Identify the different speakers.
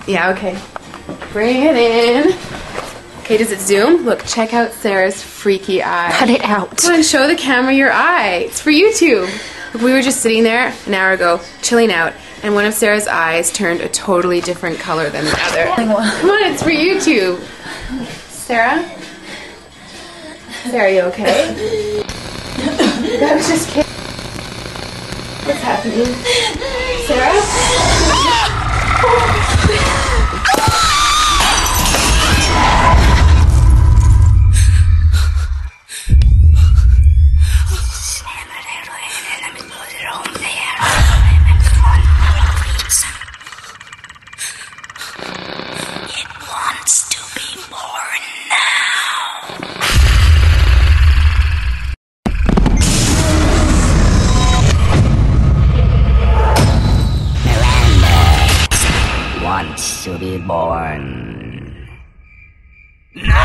Speaker 1: Yeah, okay. Bring it in. Okay, does it zoom? Look, check out Sarah's freaky eye.
Speaker 2: Cut it out.
Speaker 1: Come on, show the camera your eye. It's for YouTube. Look, we were just sitting there an hour ago, chilling out, and one of Sarah's eyes turned a totally different color than the other. Come on, it's for YouTube. Sarah? Sarah, are you okay? That was just kidding. What's happening? Sarah?
Speaker 3: It wants to be born now. Miranda wants to be born. No!